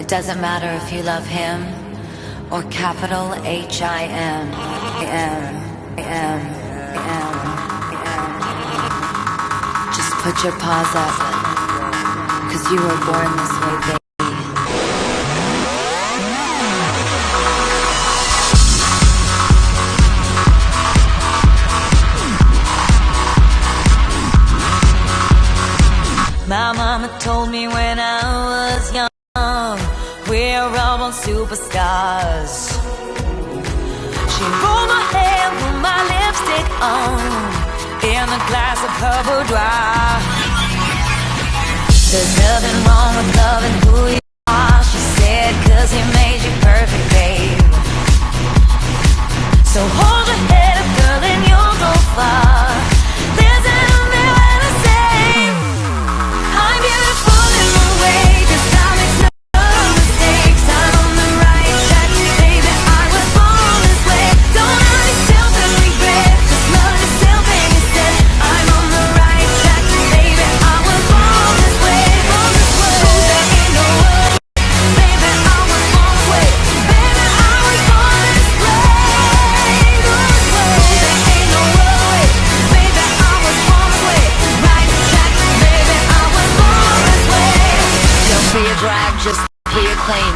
It doesn't matter if you love him or capital H-I-M. Just put your paws up, 'cause you were born this way, baby. My mama told me when I was young, we're all born superstars. She rolled my hair, put my lipstick on, in a glass of her boudoir. There's nothing wrong with loving who you are, she said, 'cause he made you perfect, babe. So hold your head up, girl, and you'll go far. There's an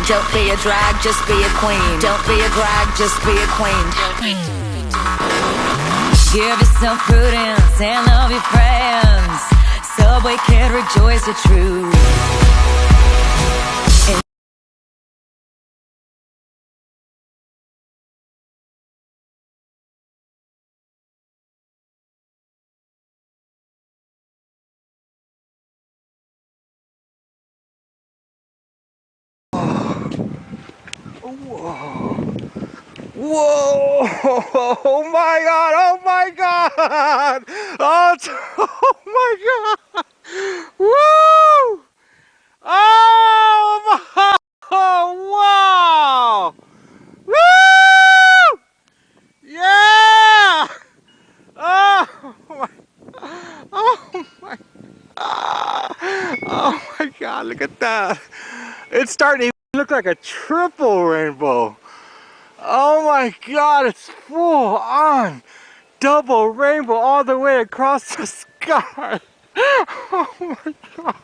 don't be a drag, just be a queen. Don't be a drag, just be a queen. Give yourself prudence and love your friends. Subway kid, rejoice the truth. Whoa. Whoa! Oh my god! Oh my god! Oh my god! Woo! Oh my! Oh wow! Woo! Yeah! Oh my! Oh my! Oh my god! Look at that! It's starting to look like a triple rainbow. Oh my god, it's full on double rainbow all the way across the sky. Oh my god.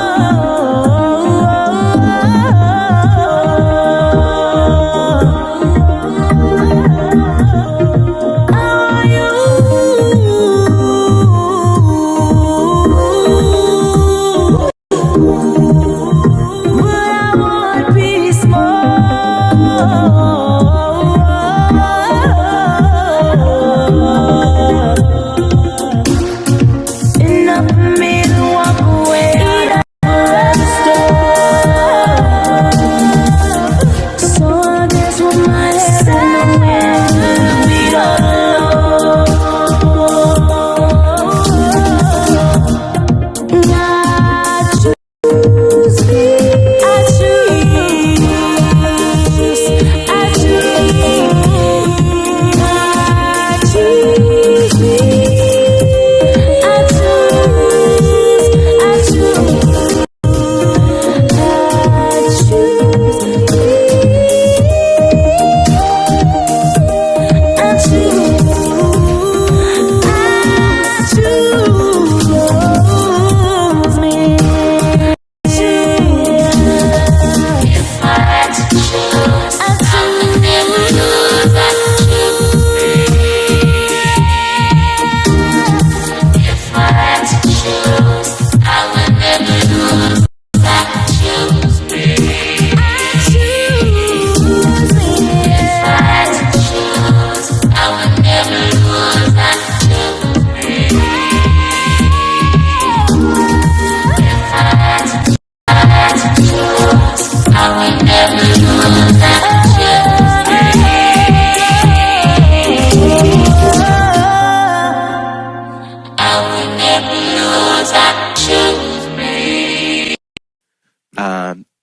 Oh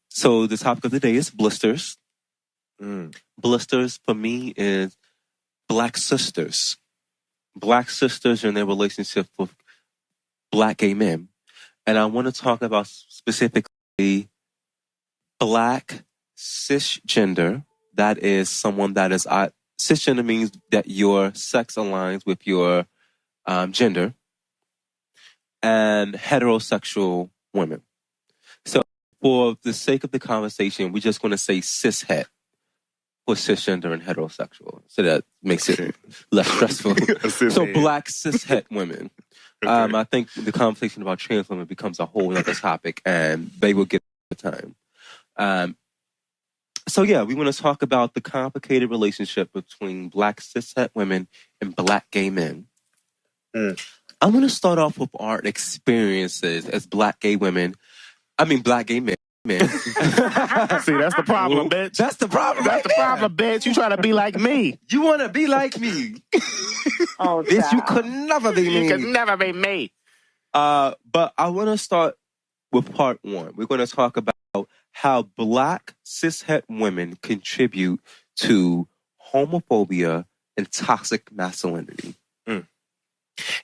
So the topic of the day is blisters. Blisters for me is black sisters. Black sisters and their relationship with black gay men. And I want to talk about specifically black cisgender. That is someone that is cisgender means that your sex aligns with your gender, and heterosexual women. So for the sake of the conversation, we're just going to say cishet for cisgender and heterosexual. So that makes it less stressful. So black cishet women. I think the conversation about trans women becomes a whole other topic, and they will get the time. So yeah, we want to talk about the complicated relationship between black cishet women and black gay men. I'm going to start off with our experiences as black gay women. I mean, black gay men. See, that's the problem, bitch. That's the problem. That's the problem, bitch. You try to be like me. You want to be like me. Oh, Bitch, you could never be me. You could never be me. But I want to start with part one. We're going to talk about how black cishet women contribute to homophobia and toxic masculinity.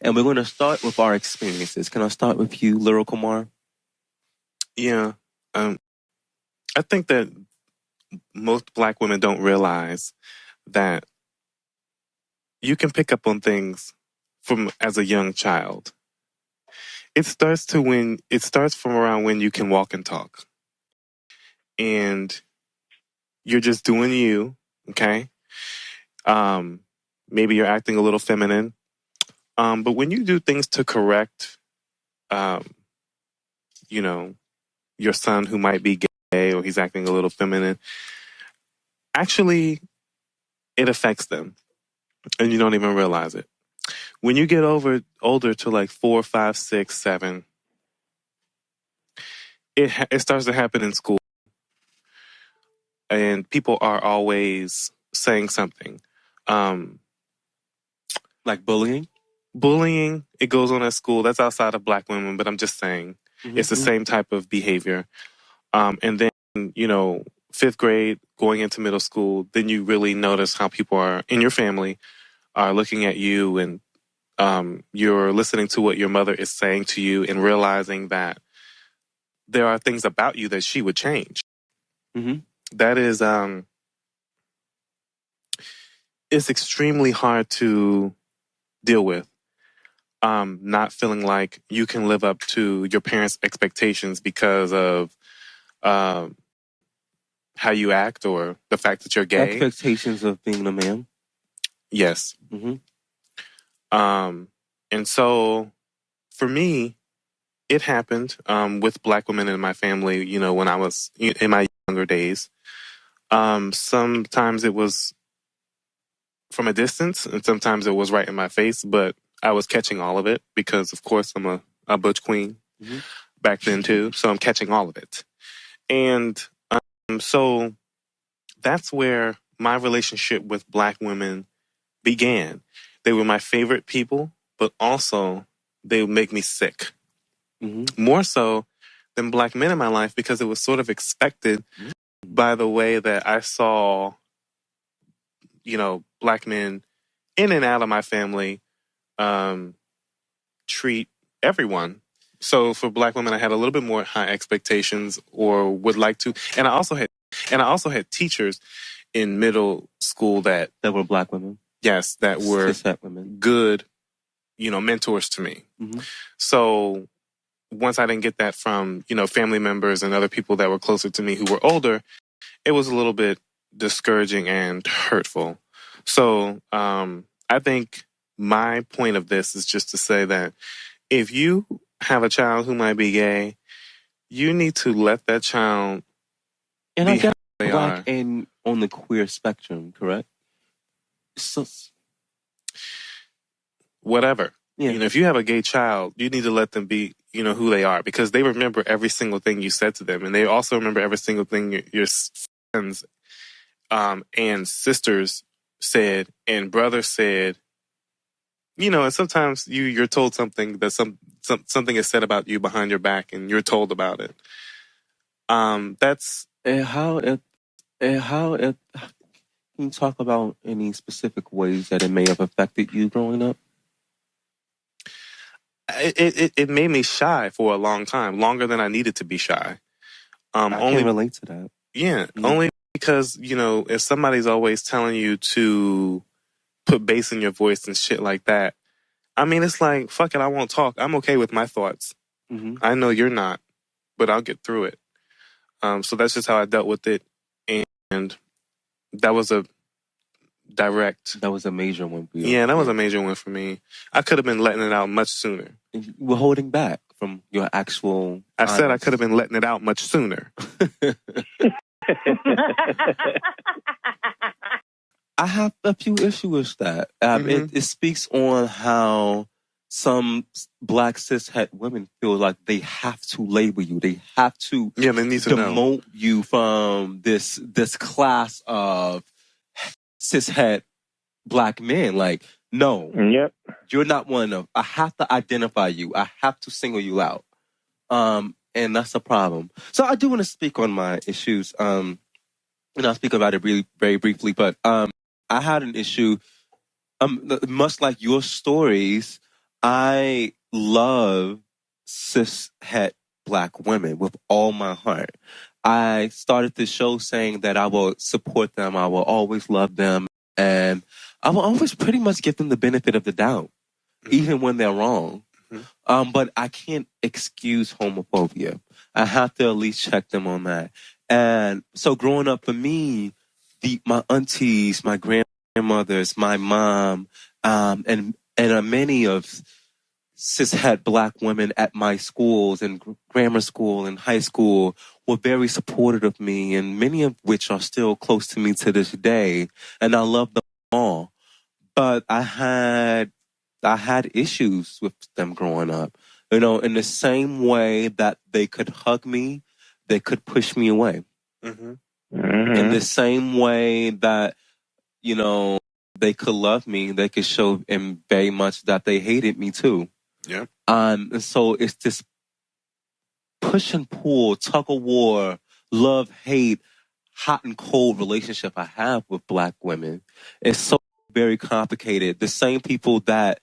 And we're going to start with our experiences. Can I start with you, Lyrical Kumar? Yeah. I think that most black women don't realize that you can pick up on things from as a young child. It starts from around when you can walk and talk. And you're just doing you, okay? Maybe you're acting a little feminine. But when you do things to correct, your son who might be gay or he's acting a little feminine, actually, it affects them. And you don't even realize it. When you get older to like 4, 5, 6, 7, it starts to happen in school. And people are always saying something. Like bullying? Bullying, it goes on at school. That's outside of black women, but I'm just saying it's the same type of behavior. And then, 5th grade, going into middle school, then you really notice how people are in your family are looking at you, and you're listening to what your mother is saying to you and realizing that there are things about you that she would change. That is, it's extremely hard to deal with. Not feeling like you can live up to your parents' expectations because of how you act or the fact that you're gay. Expectations of being a man? Yes. And so for me, it happened with black women in my family, when I was in my younger days. Sometimes it was from a distance and sometimes it was right in my face, but I was catching all of it because, of course, I'm a butch queen back then too. So I'm catching all of it. And so that's where my relationship with black women began. They were my favorite people, but also they would make me sick. More so than black men in my life because it was sort of expected by the way that I saw, black men in and out of my family treat everyone. So for black women, I had a little bit more high expectations, or would like to. And I also had teachers in middle school that were black women. Yes, that were women. Good, mentors to me. So once I didn't get that from, family members and other people that were closer to me who were older, it was a little bit discouraging and hurtful. So I think my point of this is just to say that if you have a child who might be gay, you need to let that child and be I guess how they black are. and on the queer spectrum, correct? So, whatever. Yeah. If you have a gay child, you need to let them be, who they are, because they remember every single thing you said to them, and they also remember every single thing your friends and sisters said and brothers said. And sometimes you're told something that something is said about you behind your back, and you're told about it. That's And how it can you talk about any specific ways that it may have affected you growing up? it made me shy for a long time, longer than I needed to be shy. I can relate to that. Yeah, only because if somebody's always telling you to put bass in your voice and shit like that, I mean, it's like, fuck it, I won't talk. I'm okay with my thoughts. Mm-hmm. I know you're not, but I'll get through it. So that's just how I dealt with it, and that was a major one for you. Yeah, that was a major one for me. I could have been letting it out much sooner. You were holding back from your actual... I said I could have been letting it out much sooner. I have a few issues with that. It speaks on how some black cishet women feel like they have to label you. They have to they need to demote you from this class of cishet black men. Like, no, you're not one of them. I have to identify you. I have to single you out. And that's a problem. So I do want to speak on my issues. And I'll speak about it really very briefly, but I had an issue. Much like your stories, I love cishet black women with all my heart. I started the show saying that I will support them, I will always love them, and I will always pretty much give them the benefit of the doubt, even when they're wrong. But I can't excuse homophobia. I have to at least check them on that. And so growing up for me, my aunties, my grandmothers, my mom, and many of cishet black women at my schools and grammar school and high school were very supportive of me, and many of which are still close to me to this day. And I love them all. But I had issues with them growing up. In the same way that they could hug me, they could push me away. In the same way that, they could love me, they could show very much that they hated me too. Yeah. And so it's this push and pull, tug of war, love, hate, hot and cold relationship I have with black women. It's so very complicated. The same people that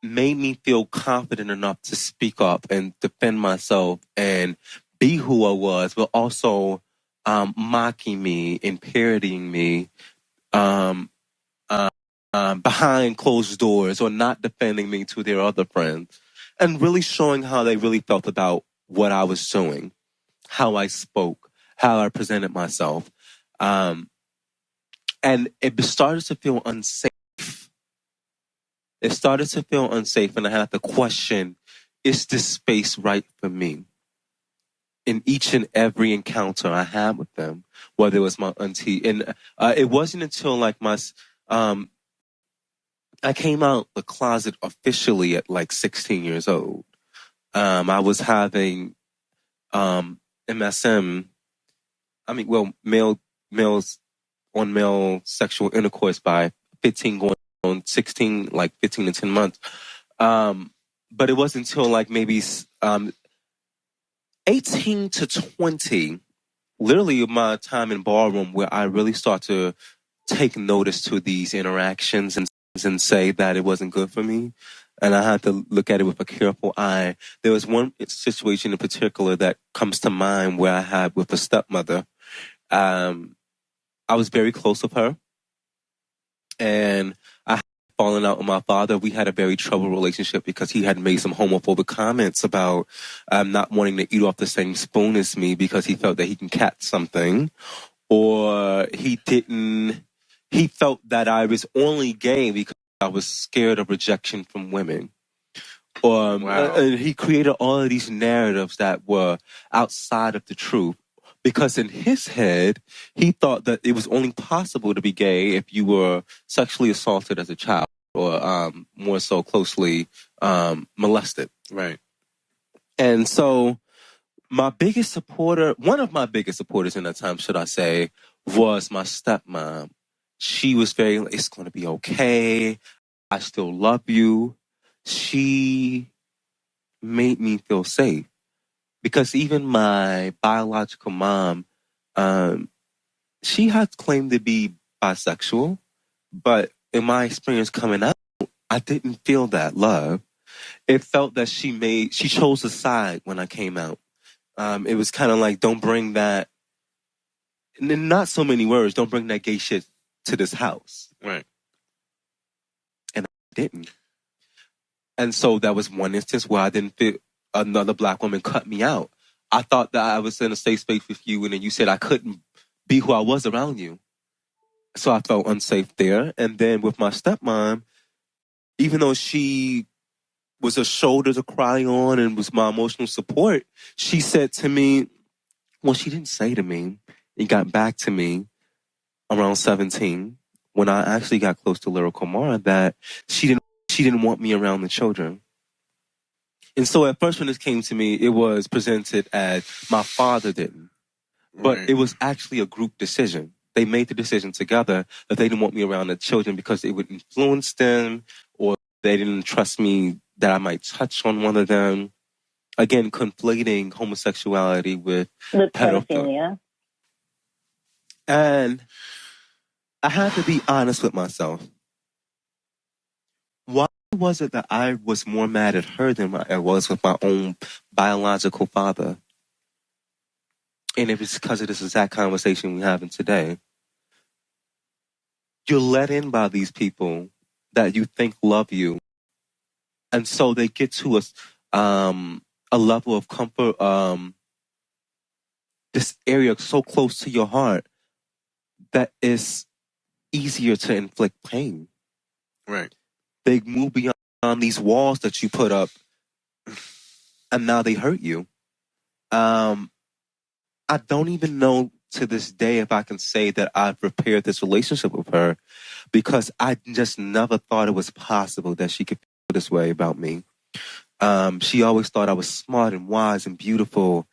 made me feel confident enough to speak up and defend myself and be who I was, but also mocking me and parodying me behind closed doors, or not defending me to their other friends, and really showing how they really felt about what I was doing, how I spoke, how I presented myself. And it started to feel unsafe. It started to feel unsafe, and I had to question, is this space right for me? In each and every encounter I had with them, whether it was my auntie. And it wasn't until like I came out the closet officially at like 16 years old. I was having MSM, males on male sexual intercourse by 15 going on 16, like 15 and 10 months. But it wasn't until like maybe 18 to 20, literally my time in ballroom, where I really start to take notice to these interactions and say that it wasn't good for me. And I had to look at it with a careful eye. There was one situation in particular that comes to mind where I had with a stepmother. I was very close with her, and I had fallen out with my father. We had a very troubled relationship because he had made some homophobic comments about not wanting to eat off the same spoon as me because he felt that he can catch something, or he felt that I was only gay because I was scared of rejection from women. And he created all of these narratives that were outside of the truth, because in his head, he thought that it was only possible to be gay if you were sexually assaulted as a child, or more so closely molested. Right. And so my biggest supporter, one of my biggest supporters in that time, should I say, was my stepmom. She was very, it's going to be okay. I still love you. She made me feel safe because even my biological mom, she had claimed to be bisexual, but in my experience coming out, I didn't feel that love. It felt that she chose a side when I came out. It was kind of like, don't bring that, and in not so many words, don't bring that gay shit to this house. Right. And I didn't. And so that was one instance where I didn't feel another black woman cut me out. I thought that I was in a safe space with you, and then you said I couldn't be who I was around you. So I felt unsafe there. And then with my stepmom, even though she was a shoulder to cry on and was my emotional support, she said to me, well, she didn't say to me, it got back to me around 17 when I actually got close to Lyrical Mara, that she didn't want me around the children. And so at first when this came to me, it was presented as my father didn't. But Right. it was actually a group decision. They made the decision together that they didn't want me around the children because it would influence them, or they didn't trust me that I might touch on one of them. Again, conflating homosexuality with pedophilia. And I had to be honest with myself. Why was it that I was more mad at her than I was with my own biological father? And it was because of this exact conversation we're having today. You're let in by these people that you think love you. And so they get to a level of comfort, this area so close to your heart that is easier to inflict pain. Right. They move beyond these walls that you put up, and now they hurt you. I don't even know to this day if I can say that I've repaired this relationship with her, because I just never thought it was possible that she could feel this way about me. She always thought I was smart and wise and beautiful,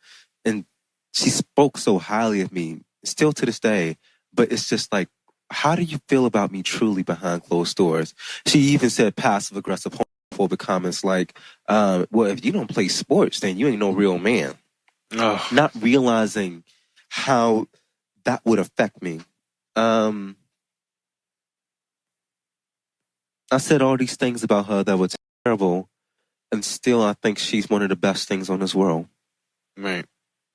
and she spoke so highly of me, still to this day. But it's just like, how do you feel about me truly behind closed doors? She even said passive aggressive homophobic comments like, well, if you don't play sports, then you ain't no real man. Oh. Not realizing how that would affect me. I said all these things about her that were terrible, and still I think she's one of the best things on this world. Right.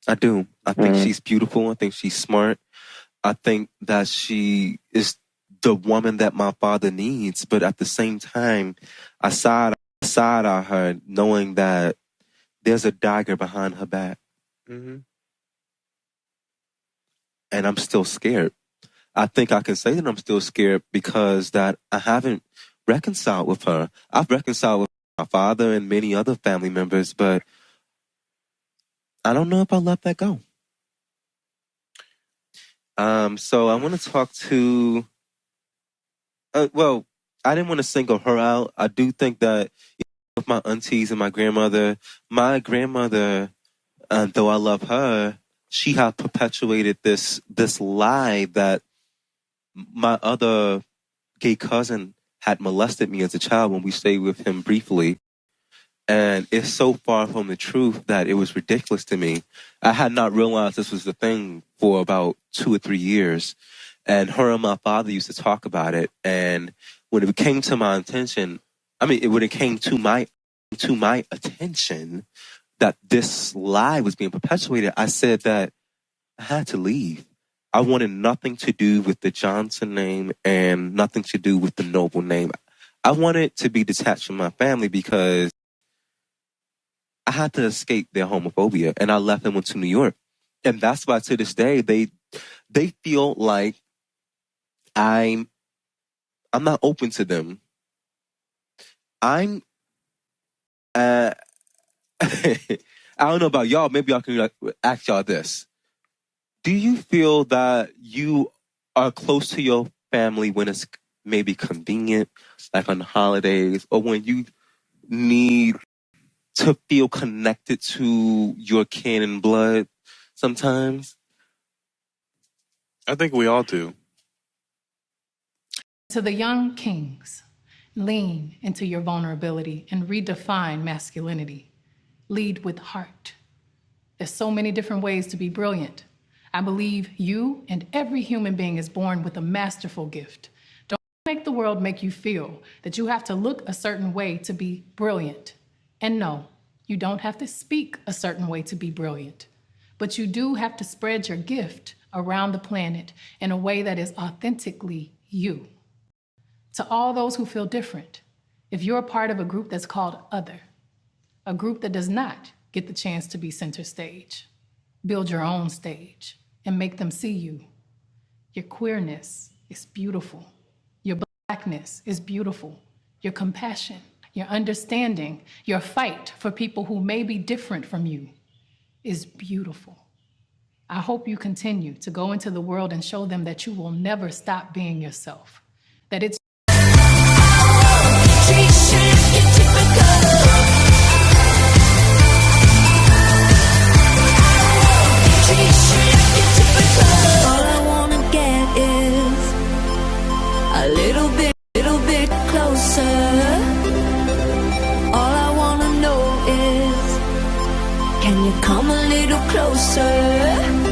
I do. I think she's beautiful. I think she's smart. I think that she is the woman that my father needs. But at the same time, I side-eye her knowing that there's a dagger behind her back. Mm-hmm. And I'm still scared. I think I can say that I'm still scared because that I haven't reconciled with her. I've reconciled with my father and many other family members, but I don't know if I'll let that go. So I want to talk to, well, I didn't want to single her out. I do think that with my aunties and my grandmother, though I love her, she had perpetuated this lie that my other gay cousin had molested me as a child when we stayed with him briefly. And it's so far from the truth that it was ridiculous to me. I had not realized this was the thing for about 2 or 3 years. And her and my father used to talk about it. And when it came to my attention, when it came to my attention that this lie was being perpetuated, I said that I had to leave. I wanted nothing to do with the Johnson name and nothing to do with the Noble name. I wanted to be detached from my family because I had to escape their homophobia, and I left and went to New York. And that's why to this day they feel like I'm not open to them. I'm I don't know about y'all. Maybe I can ask y'all this. Do you feel that you are close to your family when it's maybe convenient, like on holidays, or when you need to feel connected to your kin and blood sometimes? I think we all do. To the young kings, lean into your vulnerability and redefine masculinity. Lead with heart. There's so many different ways to be brilliant. I believe you and every human being is born with a masterful gift. Don't make the world make you feel that you have to look a certain way to be brilliant. And no, you don't have to speak a certain way to be brilliant. But you do have to spread your gift around the planet in a way that is authentically you. To all those who feel different, if you're a part of a group that's called other, a group that does not get the chance to be center stage, build your own stage and make them see you. Your queerness is beautiful. Your Blackness is beautiful. Your compassion, your understanding, your fight for people who may be different from you is beautiful. I hope you continue to go into the world and show them that you will never stop being yourself, that it's all I wanna get is a little bit closer. All I wanna know is, can you come a little closer?